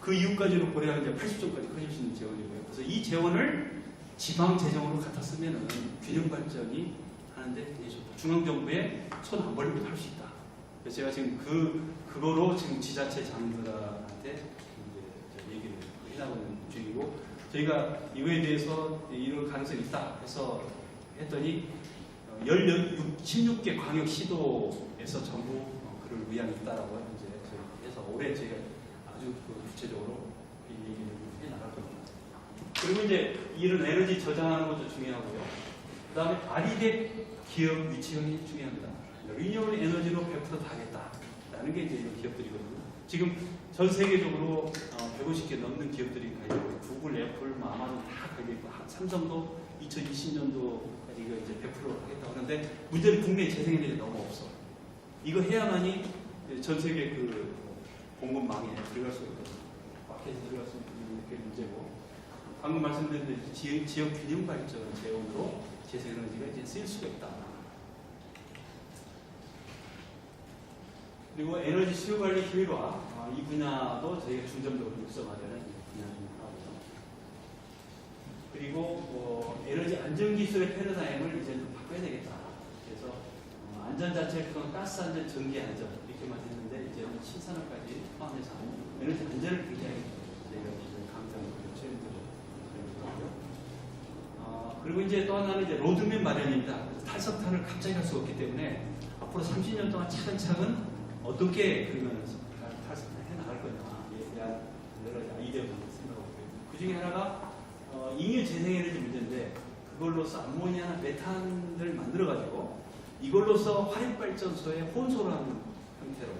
그 이후까지는 고려하면 이제 80조까지 커질 수 있는 재원이고요. 그래서 이 재원을 지방 재정으로 갖다 쓰면은 균형 발전이 하는데 굉장히 좋다. 중앙 정부에 손 안 벌리고 할 수 있다. 그래서 제가 지금 그거로 지금 지자체 장들한테 이제 얘기를 해나가는 중이고 저희가 이거에 대해서 이런 가능성이 있다 해서 했더니 16개 광역 시도에서 전부 그럴 의향이 있다라고 이제 해서 올해 저희가 아주 구체적으로 이 얘기를 해 나갈 겁니다. 그리고 이제 이런 에너지 저장하는 것도 중요하고요. 그 다음에 아리백 기업 위치가 중요합니다. 리뉴얼 에너지로 100% 다 하겠다라는 게 이제 이런 기업들이거든요. 지금 전 세계적으로 150개 넘는 기업들이 가지고 구글, 애플, 아마존 다 가지고 있고 삼성도 2020년도까지 이거 이제 100% 하겠다고 하는데 문제는 국내 재생에너지 너무 없어. 이거 해야만이 전 세계 그 공급망에 들어갈 수 있거든요. 마켓에 들어갈 수 있는 게 문제고 방금 말씀드린 지역 균형 발전 재원으로 재생에너지가 이제 쓰일 수가 있다. 그리고 에너지 수요 관리 효율화 이 분야도 저희가 중점적으로 육성하려는 분야입니다. 그리고 에너지 안전 기술의 패러다임을 이제 좀 바꿔야 되겠다. 그래서 안전 자체에서 가스 안전, 전기 안전 이렇게만 했는데 이제는 신산업까지 포함해서 에너지 안전을 굉장히 저희가 강조하는 그런 트렌드로 되고요. 그리고 이제 또 하나는 이제 로드맵 마련입니다. 그래서 탈석탄을 갑자기 할 수 없기 때문에 앞으로 30년 동안 차근차근 어떻게 그러면 탈석탄 해 나갈 거냐. 이에 대한 여러 가지 아이디어를 생각하고 있고요. 그 중에 하나가 잉여 재생에너지 문제인데 그걸로서 암모니아나 메탄을 만들어가지고 이걸로서 화력발전소에 혼소를 하는 형태로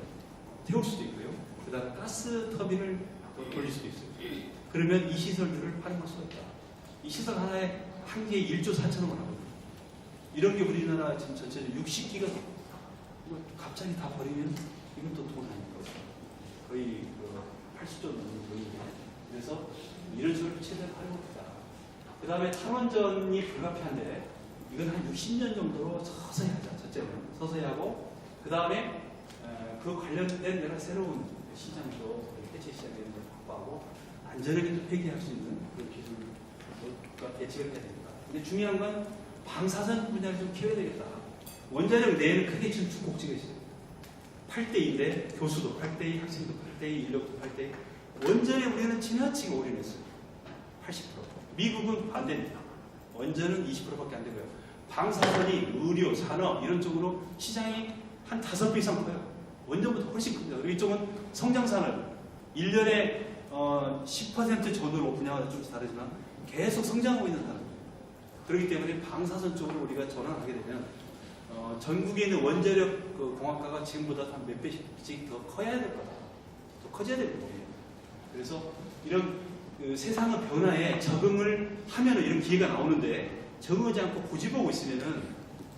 태울 수도 있고요. 그 다음에 가스 터빈을 돌릴 수도 있어요. 그러면 이 시설들을 활용할 수가 있다. 이 시설 하나에 한 개에 1조 4천억을 하거든요. 이런 게 우리나라 지금 전체적으로 60기가 이거 갑자기 다 버리면 이건 또 돈 아닙니까? 거의 80조 넘는 돈인데 그래서 이런 식으로 최대한 활용합니다. 그 다음에 탈원전이 불가피한데 이건 한 60년 정도로 서서히 하자. 첫째는 서서히 하고 그 다음에 그 관련된 여러 새로운 시장도 해체 시장에 있는 걸 확보하고 안전하게 또 폐기할 수 있는 그런 기술과 대책을 해야 됩니다. 근데 중요한 건 방사선 분야를 좀 키워야 되겠다. 원자력 내에는 크게 지금 두 곡지가 있어요. 8대2인데 교수도 8대2, 학생도 8대2, 인력도 8대2. 원전에 우리는 지나치게 올인했어요. 80%. 미국은 반대입니다. 원전은 20%밖에 안 되고요. 방사선이 의료, 산업 이런 쪽으로 시장이 한 5배 이상 커요. 원전보다 훨씬 큽니다. 그리고 이쪽은 성장산업. 1년에 10% 전후로 분야가 좀 다르지만 계속 성장하고 있는 산업입니다. 그렇기 때문에 방사선 쪽으로 우리가 전환하게 되면 전국에 있는 원자력 공학과가 지금보다 한 몇 배씩 더 커야 될 거다. 더 커져야 될 거예요. 그래서 이런 세상의 변화에 적응을 하면은 이런 기회가 나오는데 적응하지 않고 고집하고 있으면은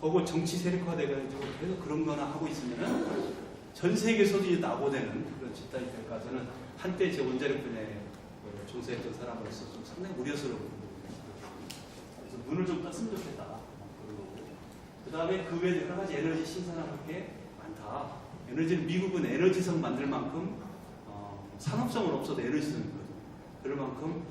그거 정치 세력화돼가지고 계속 그런 거나 하고 있으면은 전 세계에서도 이제 낙오되는 그런 집단이 될까 저는 한때 제 원자력 분야에 종사했던 사람으로서 좀 상당히 우려스러운 그래서 눈을 좀 떴으면 좋겠다. 그 다음에 그 외에 여러 가지 에너지 신산할 게 많다. 에너지는 미국은 에너지성 만들 만큼 산업성은 없어도 에너지성이 있거든요. 그럴 만큼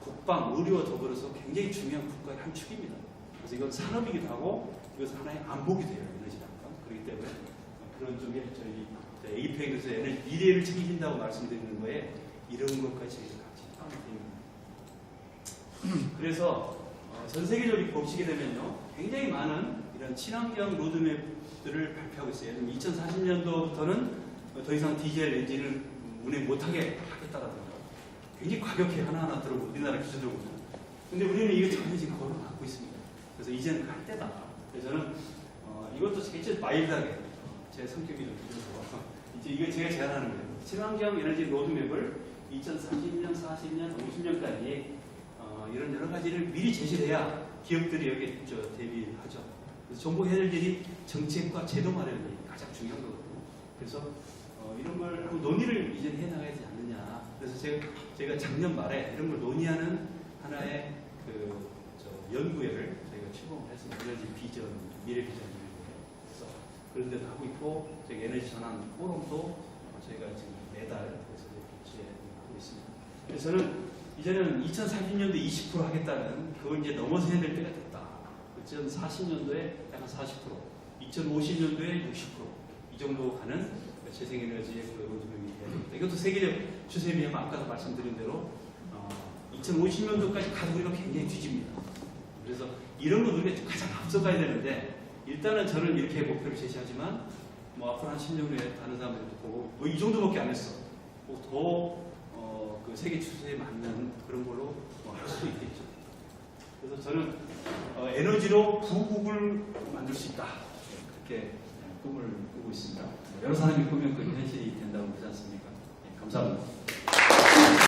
국방, 의료와 더불어서 굉장히 중요한 국가의 한 축입니다. 그래서 이건 산업이기도 하고 이것은 하나의 안보기도 해요. 에너지라는 건. 그렇기 때문에 그런 쪽에 저희 APEC에서 에너지 미래를 책임진다고 말씀드리는 거에 이런 것까지 저희가 같이 포함됩니다. 그래서 전 세계적으로 보시게 되면요. 굉장히 많은 이런 친환경 로드맵들을 발표하고 있어요. 예를 들면 2040년도부터는 더 이상 디젤 엔진을 운행 못하게 하겠다라든가 굉장히 과격해 하나하나 들어오고 우리나라 기준으로 보면 근데 우리는 이거 전혀 지금 걸어갖고 있습니다. 그래서 이제는 갈 때다. 그래서 저는 이것도 굉장히 마일드하게 제 성격이 좀 그래서 이제 이거 제가 제안하는 거예요. 친환경 에너지 로드맵을 2030년, 40년, 50년까지 이런 여러 가지를 미리 제시를 해야 기업들이 여기에 대비하죠. 그래서 정부가 해야 될 일이 정책과 제도 마련이 가장 중요한 거거든요. 그래서 이런 걸 한번 논의를 이제 해나가야 되지 않느냐. 그래서 제가 작년 말에 이런 걸 논의하는 하나의 연구회를 저희가 출범을 해서 에너지 비전, 미래 비전을 그래서 그런 데도 하고 있고 저희 에너지 전환 포럼도 저희가 지금 매달 그래서 하고 있습니다. 그래서 저는 이제는 2030년도에 20% 하겠다는 그걸 이제 넘어서 해야 될 때가 됐다. 2040년도에 약간 40%, 2050년도에 60%, 이 정도 가는 재생에너지의 로드맵이 돼야 됩니다. 이것도 세계적 추세면 아까도 말씀드린 대로 2050년도까지 가도 우리가 굉장히 뒤집니다. 그래서 이런 거 우리가 가장 앞서가야 되는데 일단은 저는 이렇게 목표를 제시하지만 뭐 앞으로 한 10년 후에 다른 사람들도 보고 뭐 이 정도밖에 안 했어. 더 그 세계 추세에 맞는 그런 걸로 할 수도 있겠죠. 그래서 저는 에너지로 부국을 만들 수 있다. 그렇게 꿈을 꾸고 있습니다. 여러 사람이 꾸면 그 현실이 된다고 그러지 않습니까? 네, 감사합니다.